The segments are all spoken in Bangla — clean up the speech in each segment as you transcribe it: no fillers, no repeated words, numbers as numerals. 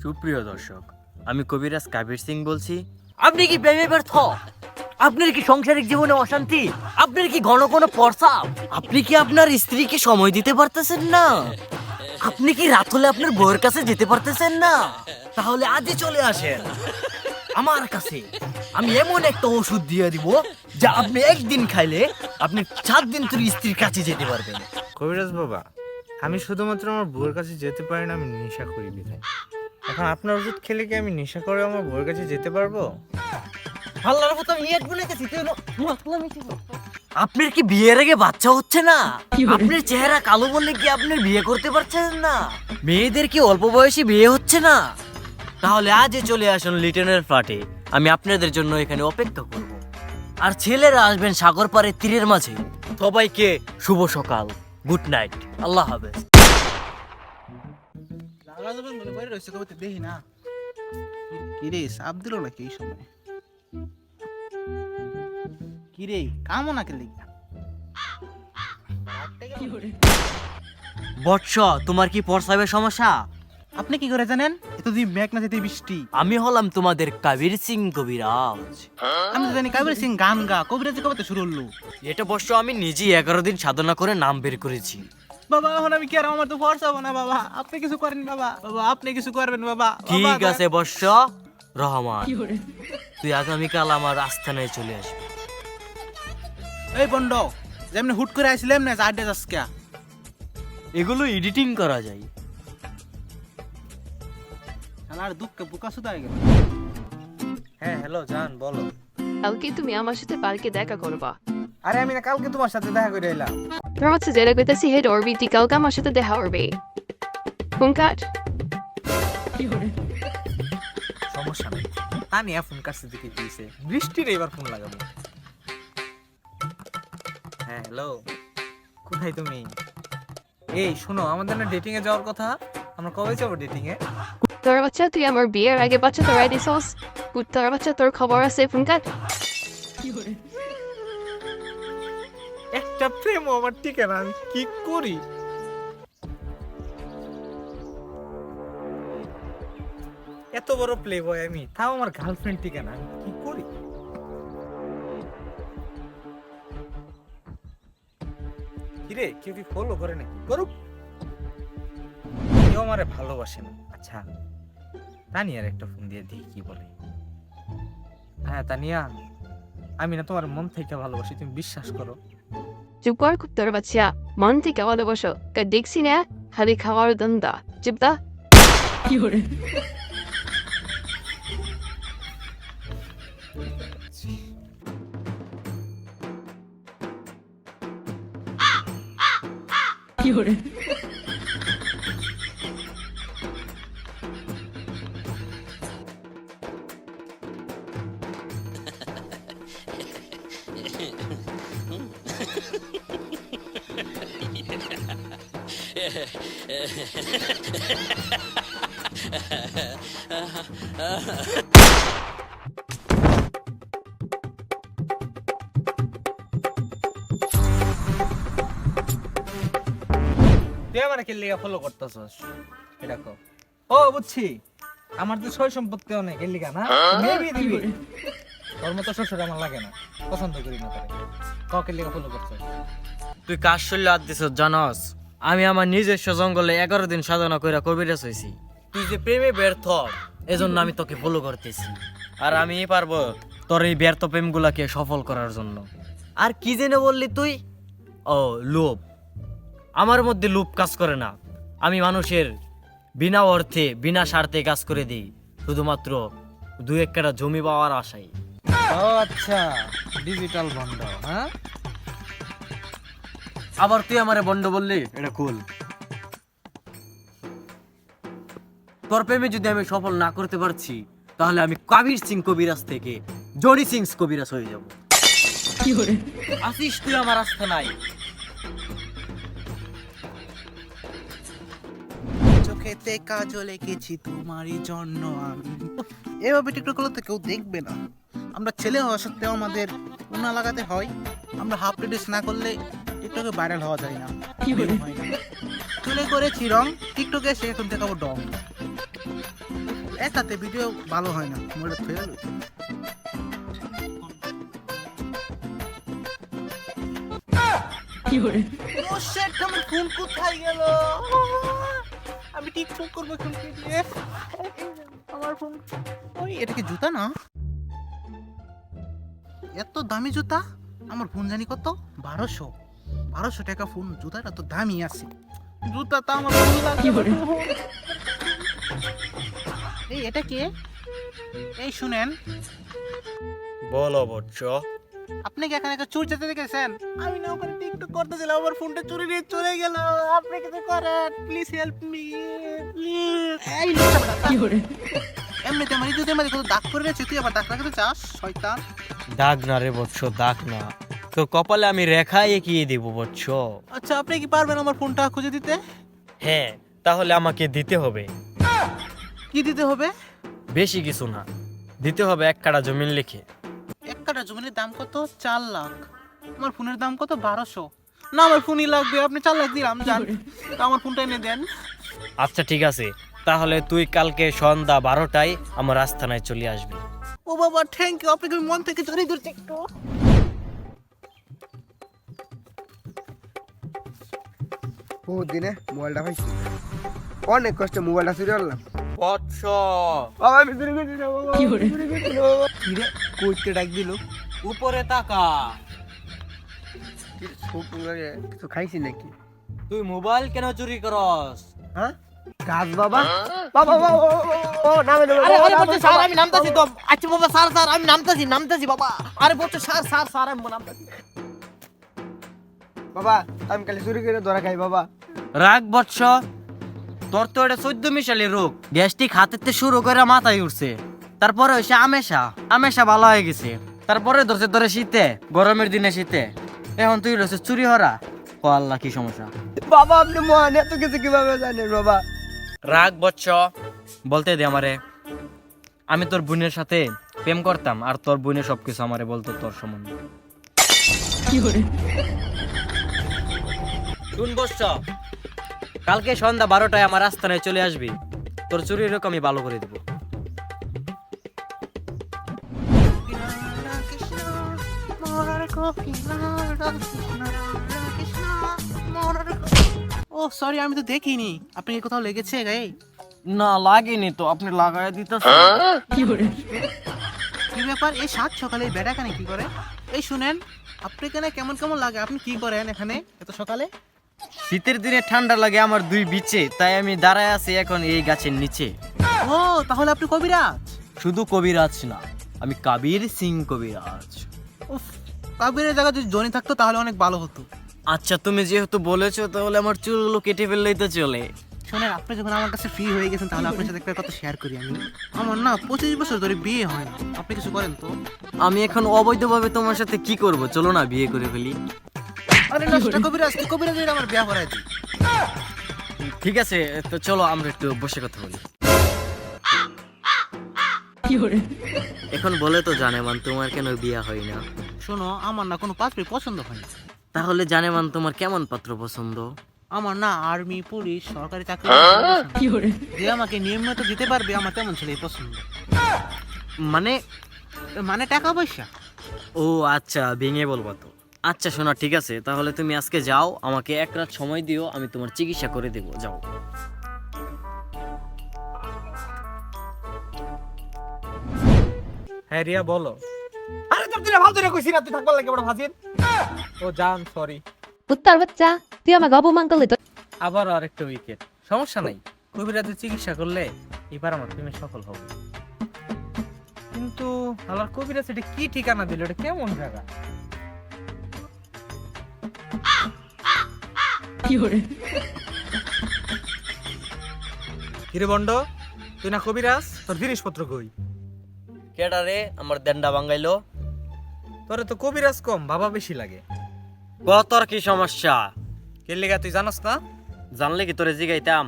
সুপ্রিয় দর্শক, আমি কবিরাজ কাবির সিং বলছি। আপনি কি প্রেমে ব্যর্থ? আপনার কি সাংসারিক জীবনে অশান্তি? আপনার কি ঘন ঘন প্রস্রাব? আপনি কি আপনার স্ত্রীকে সময় দিতে পারতেছেন না? আপনি কি রাত হলে আপনার বউয়ের কাছে যেতে পারতেছেন না? তাহলে আজই চলে আসেন আমার কাছে। আমি এমন একটা ওষুধ দিয়ে দিব যা আপনি একদিন খাইলে আপনি 7 দিন তোর স্ত্রীর কাছে যেতে পারবেন। কবিরাজ বাবা, আমি শুধুমাত্র আমার বউয়ের কাছে যেতে পারি না, আমি নেশা করি বিধায়। এখন আপনার ওষুধ খেলে কি আমি নেশা করে আমার বউয়ের কাছে যেতে পারবো? আল্লাহর মতো আমি এক বলে গেছি। আপনার কি বিয়ের আগে বাচ্চা হচ্ছে না? আপনার চেহারা কালো বললে কি আপনি বিয়ে করতে পারছেন না? মেয়েদের কি অল্প বয়সী বিয়ে হচ্ছে না? তাহলে আজই চলে আসুন লিটনের ফ্ল্যাটে। আমি আপনাদের জন্য এখানে অপেক্ষা করব। আর ছেলেরা আসবেন সাগর পাড়ে তীরের মাঝে। সবাইকে শুভ সকাল, গুড নাইট, আল্লাহ হাফেজ। দেখি না কিরে সাপ দিল নাকি এই সময়? কিরে কামো নাকি লিখা? বৎস, তোমার কি প্রস্রাবের সমস্যা? আপনি কি করে জানেন? এতদিন মেঘ না যেতে বৃষ্টি। আমি হলাম তোমাদের কাবির সিং কবিরাজ। আমি তো জানি কাবির সিং গান গা, কবিরাজি কবে তো শুরু হলো? এটা বর্ষ আমি নিজেই 11 দিন সাধনা করে নাম বের করেছি। বাবা এখন আমি কি আর আমার তো ফর্স হবো না বাবা, আপনি কিছু করেন বাবা, বাবা আপনি কিছু করবেন বাবা। ঠিক আছে বর্ষ রহমান, তুই আগামীকাল আমার আস্থানায় চলে আসবি। এই বন্ড, যেমনি হুট করে আইছিলাম না আড্ডা যাসকা। এগুলো এডিটিং করা যায়। আর দুঃখে বুকা সুদা হয়ে গেল। হ্যাঁ হ্যালো জান, বলো। কালকে তুমি আমার সাথে পার্কে দেখা করবা। আরে আমি না কালকে তোমার সাথে দেখা করে এলাম। তোর হচ্ছে যেটা কইতাছি হেড অরবি, তুই কালকে আমার সাথে দেখা করবে। Phone cut. সমস্যা নেই, তানিয়া ফোন কাছে দিকে দিয়েছে, বৃষ্টির এবার ফোন লাগাবো। হ্যাঁ হ্যালো, কোথায় তুমি? এই শোনো, আমাদের না ডেটিং এ যাওয়ার কথা, আমরা কবে যাবো ডেটিং এ? তোর বাচ্চা, তুই আমার বিয়ের আগে বাচ্চা তোর আইডি সস। তোর বাচ্চা, তোর খবর আছে, ফোন কাট। একটা প্রেম আমার টিকে না, আমি কি করি? এত বড় প্লে বয় আমি, তাও আমার গার্লফ্রেন্ড টিকে না, আমি কি করি? কিরে, কেউ কি ফলো করে নাকি? করুক, কেউ আমারে ভালোবাসে না। আচ্ছা তানিয়ার একটা ফোন দিয়ে দেখি কি বলে। হ্যাঁ তানিয়া, আমি না তোমার মন থেকে ভালোবাসি, তুমি বিশ্বাস করো। চুপ কর, তোর বাচ্চা মন থেকে ভালোবাসো। দেখছি না খালি খাওয়ার দন্দা। চিপদা কি করে? কি করে? তুই আমার কে লিগা ফলো করতেছস? এটা কো। ও বুঝছি, আমার তো সয় সম্পত্তি অনেক, এর লিগা না? মেবি দিবি। তোর মতো শ্বশুর আমার লাগে না, পছন্দ করি না তোরে। কাকে লিগা ফলো করছস? তুই কাজ শৈলে হাত দিছস জানস? আমি আমার নিজস্ব জঙ্গলে 11 দিন সাধনা কইরা কবিরাজ হইছি। তুই যে প্রেমে ব্যর্থ, এজন্য আমি তোকে ফলো করতেছি। আর আমি পারবো তোর এই ব্যর্থ প্রেমগুলাকে সফল করার জন্য। আর কি জেনে বললি তুই? ও লোভ। আমার মধ্যে লোভ কাজ করে না। আমি মানুষের বিনা অর্থে বিনা স্বার্থে কাজ করে দিই, শুধুমাত্র 2-1 কাঠা জমি পাওয়ার আশায়। ও আচ্ছা, ডিজিটাল বন্ধ, হ্যাঁ? আবার তুই আমারে বন্ড বললি, এটা কুল। তোর প্রেমে যদি আমি সফল না করতে পারছি, তাহলে আমি কবির সিং কবিরাজ থেকে জনি সিং কবিরাজ হয়ে যাব। কি করে? আসিস তুই আমার রাস্তা নাই। চোখেতে কাজল এঁকেছি তোমারই জন্য আমি। এভাবে টিকটক করলে তো কেউ দেখবে না। আমরা ছেলে হওয়া সত্ত্বেও আমাদের উনা লাগাতে হয়। আমরা হাফ রেডিস না করলে টিকটকে ভাইরাল হওয়া যায় না। কি বলে? চুলে করেছি রং, টিকটকে সে এখন দেখাবো ডং। একাতে ভিডিও ভালো হয় না, মোবাইলটা থয়ে গেল। ও শিট, আমার ফোন কোথায় গেল? আমি টিকটক করবো এখন কি দিয়ে? আমার ফোন, ওই এটা কি জুতা না? এত দামি জুতা? আমার ফোন জানি কত? 1200 টাকা ফোন, জুতাটা তো দামি আছে। জুতা তো আমার ভালো লাগে। এই এটা কে? এই শুনেন, বলো বৎস। আপনি কি এখানে চুর যেতে দেখেছেন? আমি না ওখানে টিকটক করতেছিলাম, আমার ফোনটা চুরি নিয়ে চলে গেল। আপনি কিছু করেন, প্লিজ হেল্প মি প্লিজ। এই লোকটা কি করে? এমনিতে আমার জুতের মধ্যে কত দাগ পড়ে রয়েছে, তুই আবার দাগ লাগাতে চাস শয়তান? দাগ না রে বৎস, দাগ না, তোর কপালে আমি রেখা এঁকিয়ে দিব বৎস। আচ্ছা, আপনি কি পারবেন আমার ফোনটা খুঁজে দিতে? হ্যাঁ, তাহলে আমাকে দিতে হবে। কি দিতে হবে? বেশি কিছু না, দিতে হবে 1 কাঠা জমিন লিখে। 1 কাঠা জমিনের দাম কত? 4 লাখ। আমার ফোনের দাম কত? 1200। না, আমার ফোনই লাগবে, আপনি 4 লাখ দিলাম, জান। তো আমার ফোনটা এনে দেন। আচ্ছা ঠিক আছে, তাহলে তুই কালকে সন্ধ্যা 12টায় আমার আস্তানায় চলে আসবি। ও বাবা, থ্যাংক ইউ, আপনাকে আমি মন থেকে জড়িয়ে ধরছি একটু। বহুত দিনে মোবাইলটা পাইছি, অনেক কষ্টে মোবাইলটা চুরি করলাম। বৎস, বাবা আমি চুরি করছি না, বাবা আমি চুরি করছি না, বাবা। কিরে, কইতে ডাক দিল? উপরে তাকা। কি ছোট লাগে, কিছু খাইছি নাকি? তুই মোবাইল কেন চুরি করস? হ্যাঁ কাজ বাবা, বাবা বাবা ও নামে দেবো। আরে আরে বলতে স্যার, আমি নামতাছি তো। আচ্ছা বাবা, স্যার স্যার আমি নামতাছি বাবা। আরে বলতে স্যার স্যার স্যার আমি নামতাছি। বাবা আমি কালি চুরি করে ধরা খাই বাবা। রাগ বৎস, তোর তো এটা 14 মিশালি রোগ। গ্যাস্ট্রিক হাতেতে শুরু করে মাথায় উঠছে, তারপরে হইছে আমেশা ভালো হয়ে গেছে, তারপরে ধরে শীতে, গরমের দিনে শীতে, এখন তুই রয়েছে চুরি হরা। ও আল্লাহ, কি সমস্যা? বাবা আপনি মহান, এত কিছু কিভাবে জানেন বাবা? রাগ বৎস, বলতে দে আমারে। আমি তোর বোনের সাথে প্রেম করতাম, আর তোর বোনের সবকিছু আমারে বলতো তোর সম্বন্ধে। শুন বৎস, কালকে সন্ধ্যা 12টায় আমার আস্তানায় চলে আসবি, তোর চুরির রকম আমি ভালো করে দিব। ও সরি, আমি তো দেখিনি। আপনি কি কোথাও লেগেছে গায়ে? না লাগেনি তো, আপনি লাগাই দিতেছেন। কি ব্যাপার, এই সাত সকালে বেড়া কানে কি করে? এই শুনেন, আপনি এখানে কেমন কেমন লাগে? আপনি কি করেন এখানে এত সকালে? শীতের দিনে ঠান্ডা লাগে আমার 2 বিচে, তাই আমি দাঁড়ায় আছি এখন এই গাছের নিচে। ও তাহলে আপনি কবিরাজ? শুধু কবিরাজ না, আমি কাবির সিং কবিরাজ। উফ, কবিরের জায়গায় যদি জনি থাকতো তাহলে অনেক ভালো হতো। আচ্ছা তুমি যেহেতু বলেছো, তাহলে আমার চুলগুলো কেটে ফেললেই তো চলে। শোনেন, আপনি যখন আমার কাছে ফ্রি হয়ে গেছেন, তাহলে আপনার সাথে একটা কথা শেয়ার করি আমি। আমার না 25 বছর ধরে বিয়ে হয় না, আপনি কিছু করেন তো? আমি এখন অবৈধভাবে তোমার সাথে কি করব? চলো না বিয়ে করে ফেলি। আরে নষ্ট কবিরাজ, তুই কবিরাজের আমার বিয়ে করাই দিই। ঠিক আছে, তো চলো আমরা একটু বসে কথা বলি। এখন বলে তো জানেমান, তোমার কেন বিয়ে হয় না? শোনো, আমার না কোনো পাত্রই পছন্দ হয় না। তাহলে জানেমান তোমার কেমন পাত্র পছন্দ? আমার না আর্মি, পুলিশ, সরকারি চাকরি যে আমাকে নিয়মিত দিতে পারবে, আমার তেমন ছেলে পছন্দ। মানে? মানে টাকা পয়সা। ও আচ্ছা, ভেঙে বলবো তো। আচ্ছা শোনা, ঠিক আছে, তাহলে তুমি আজকে যাও, আমাকে 1 রাত সময় দিও, আমি তোমার চিকিৎসা করে দেবো, যাও। হ্যাঁ রিয়া বলো। আরে তোর দিনে ভালো করে কইছি না, তুই থাকবার লাগে বড় ফাজিল। ও জান, সরি। কুত্তার বাচ্চা, তুই আমাকে অপমান করলি তো। আবার আরেকটা উইকেট, সমস্যা নাই। কবিরাজের চিকিৎসা করলে এবার আমার প্রেমে সফল হবে। কিন্তু আমার কবিরাজ এটা কি ঠিকানা দিল? এটা কেমন জায়গা? কিরে বন্ড, তুই না কবিরাজ? তোর জিনিসপত্র কই? কেডারে আমার দেন্ডা ভাঙাইলো? তোরে তো কবিরাজ কম, বাবা বেশি লাগে। তোর কি সমস্যা? কে লেগা তুই জানাস না? জানলে কি তোরে জিগাইতাম?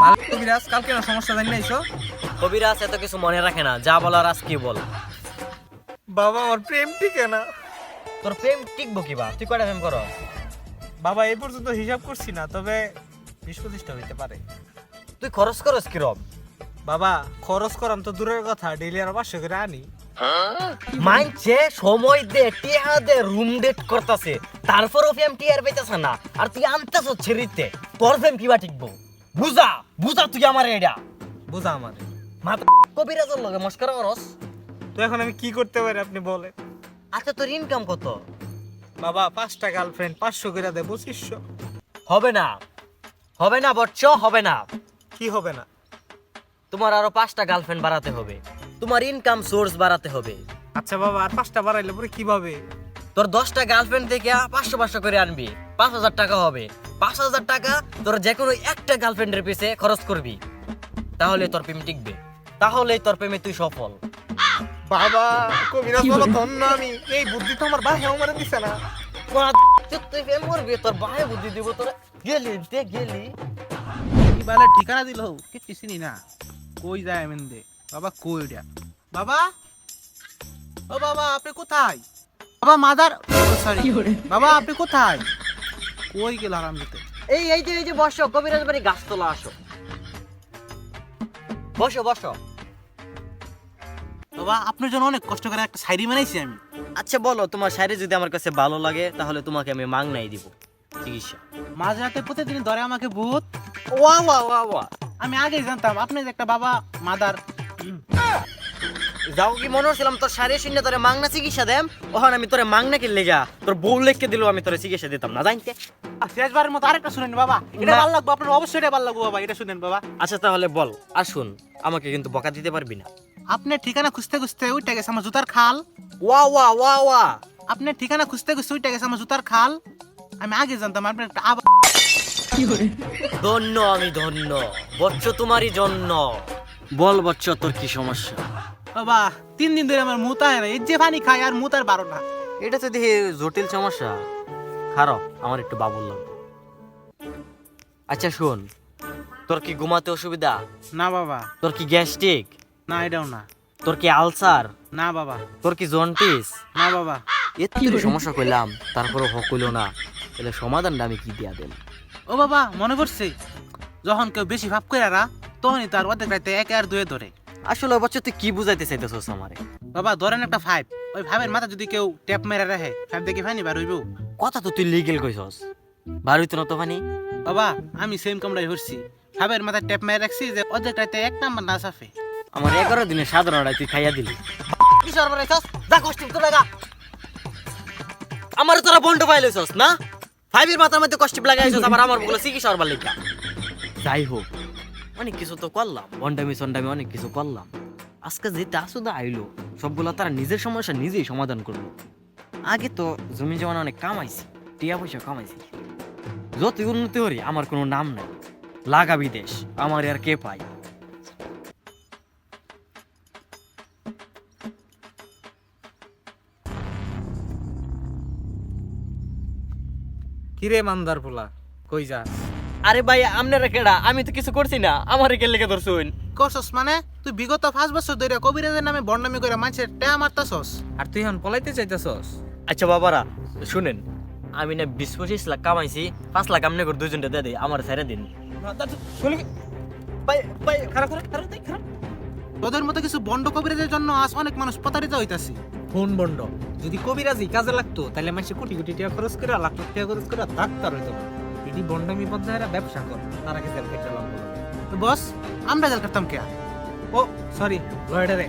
ভালো কবিরাজ, কালকে না সমস্যা জানি নাইছো? কবিরাজ এত কিছু মনে রাখে না, যা বলার আজকে বল। বাবা আমার প্রেম টিকে না। তোর প্রেম টিকবো কিবা? তুই কয়টা প্রেম করস? বাবা এই পর্যন্ত হিসাব করছি না, তবে 20-25টা হইতে পারে। তুই খরচ করস কিরম? বাবা খরচ করাম তো দূরের কথা, ডেইলি আর 500 করে আনি। মানছে সময় দে টিহা দে রুম ডেট করতাছে, তারপরও ফেম টিয়ার পেতেছে না, আর তুই আনতেছ ছেড়িতে, তোর ফেম কিবা টিকবো? বুঝা বুঝা তুই আমার এটা বুঝা আমার। মাথা কবিরাজের লগে মস্করা করস। তো এখন আমি কি করতে পারি আপনি বলেন? আচ্ছা তোর ইনকাম কত? বাবা 5টা গার্লফ্রেন্ড 500 করে দেয় 2500। হবে না, হবে না বচ্চ, হবে না। কি হবে না? তোমার আরো 5টা গার্লফ্রেন্ড বাড়াতে হবে, তোমার ইনকাম সোর্স বাড়াতে হবে। আচ্ছা বাবা, আর 5টা বাড়াইলে পরে কিভাবে? তোর 10টা গার্লফ্রেন্ড থেকে 500 করে আনবি, 5000 টাকা হবে। 5000 টাকা তোর যে কোনো একটা গার্লফ্রেন্ডের পিছে খরচ করবি, তাহলে তোর প্রেম টিকবে, তাহলেই তোর প্রেমে তুই সফল। বাবা কবিরাজ বলো ধন্য আমি, এই বুদ্ধি তো আমার ভাই আমার দিছে না। তুই প্রেম করবি, তোর ভাই বুদ্ধি দিব তোর। গেলি দে গেলি। এই বালের ঠিকানা দিল কিচ্ছু চিনি না, কই যায় এমন দে। বাবা কই ওটা? বাবা, ও বাবা আপনি কোথায়? বাবা মাদার, সরি বাবা আপনি কোথায়? কই গেল আরাম দিতে? এই যে বসো, কবিরাজ বাড়ি গাছতলা আসো, বসো বসো। বাবা আপনার জন্য অনেক কষ্ট করে একটা শায়রি বানাইছি আমি। আচ্ছা বলো, তোমার শাড়ি যদি আমার কাছে ভালো লাগে তাহলে তোমাকে আমি মাংনাই দিব চিকিৎসা। মাঝরাতে প্রতিদিন ধরে আমাকে ভূত। ওয়া ওয়া ওয়া ওয়া, আমি আগেই জানতাম আপনি যে একটা বাবা মাদার। যাও কি মনে হচ্ছিলাম তোর শাড়ি শুনে তোরে মাংনা চিকিৎসা দেম, ওখানে আমি তোরে মাংনা কি লেগা তোর বউ লেখকে দিলেও আমি তোরে চিকিৎসা দিতাম না, জানতে। আর শেষবারের মতো আরেকটা শুনেন বাবা, এটা না। ভালো লাগবে আপনার, অবশ্যই এটা ভালো লাগবে বাবা, এটা শুনেন বাবা। আচ্ছা তাহলে বল, আর শুন, আমাকে কিন্তু বকা দিতে পারবি না। আপনার ঠিকানা খুঁজতে খুঁজতে ওইটা গেছে আমার জুতার খাল। ওয়া ওয়া ওয়া ওয়া, আপনার ঠিকানা খুঁজতে খুঁজতে ওইটা গেছে আমার জুতার খাল। আমি আগে জানতাম আপনার একটা আবার। ধন্য আমি ধন্য, বচ্চ তোমারই জন্য। বল বচ্চ, তোর কি সমস্যা? বাবা 3 দিন ধরে আমার মুতা হয় না, এই যে পানি খাই আর মুতার বারো না। এটা তো দেখি জটিল সমস্যা, খারাপ, আমার একটু বাবুল লাগবে। আচ্ছা শোন, তোর কি ঘুমাতে অসুবিধা? না বাবা। তোর কি গ্যাস্ট্রিক? না এটাও না। তোর কি আলসার? না বাবা। তোর কি জন্ডিস? না বাবা। এত সমস্যা কইলাম তারপরে হকইল না, তাহলে সমাধানটা আমি কি দিয়া দেব? ও বাবা মনে পড়ছে, যখন কেউ বেশি ভাব করে তখনই তার অর্ধেক রাতে 1 আর 2 ধরে। আসলে বচ্চা তুই কি বুঝাইতে চাইতেছস আমারে? বাবা ধরেন একটা 5, ওই 5 এর মাথা যদি কেউ ট্যাপ মেরে রাখে 5 দেখে ফানি বার হইব। কথা তো তুই লিগেল কইছস, বার হইতো না তো ফানি। বাবা আমি সেম কামড়াই হচ্ছি, 5 এর মাথা ট্যাপ মেরে রাখছি যে অর্ধেক রাতে 1 নাম্বার না সাফে। আমার 11 দিনে সাধারণটা তুই খাইয়া দিলি। কি সরবরাই ছস, যা কষ্ট তো লাগা। আমার তোরা বন্ড পাইলেছস না, 5 এর মাথার মধ্যে কষ্ট লাগাইছস, আমার বলে চিকিৎসা করবার লাগা। যাই হোক, অনেক কিছু তো করলাম, বন্ডামি সন্ডামি অনেক কিছু করলাম। আজকে যেটা আসুদা আইলো, সবগুলো তারা নিজের সমস্যা নিজেই সমাধান করলো। আগে তো জমি জমা অনেক কামাইছি, টিয়া পয়সা কামাইছি, যতই উন্নতি করি আমার কোনো নাম নাই, লাগা বিদেশ, আমার আর কে পাই? কিরে মান্দার পোলা, কই যা? আরে ভাই আপনারা কেডা? আমি তো কিছু করছি না, আমারে কে লেগে ধরছুন? করছস মানে তুই বিগত 5 বছর ধরে কবিরাজের নামে বন্ডামি করে মানুষের ট্যা মারতাছস। আর তুই এখন পলাইতে চাইতেছস? আচ্ছা বাবারা শুনেন, আমি না 20-25 লাখ কামাইছি, 5 লাখ আমনে করে দুইজনটা দিয়ে দেই, আমার ছেড়ে দিন। ভাই ভাই খারাপ খারাপ খারাপ খারাপ। তোদের মতো কিছু বন্ড কবিরাজের জন্য আজ অনেক মানুষ প্রতারিত হইতাছে। ফোন বন্ড, যদি কবিরাজি কাজে লাগতো তাহলে মানুষে কোটি কোটি টাকা খরচ করে, লাখ লাখ টাকা খরচ করে ডাক্তার হইতো না। এটি বন্ডামি পর্যায়ে ব্যবসা কর, তার আগে জেল কেটে লাভ। তো বস আমরা জেল করতাম কে? ও সরি লয়েডারে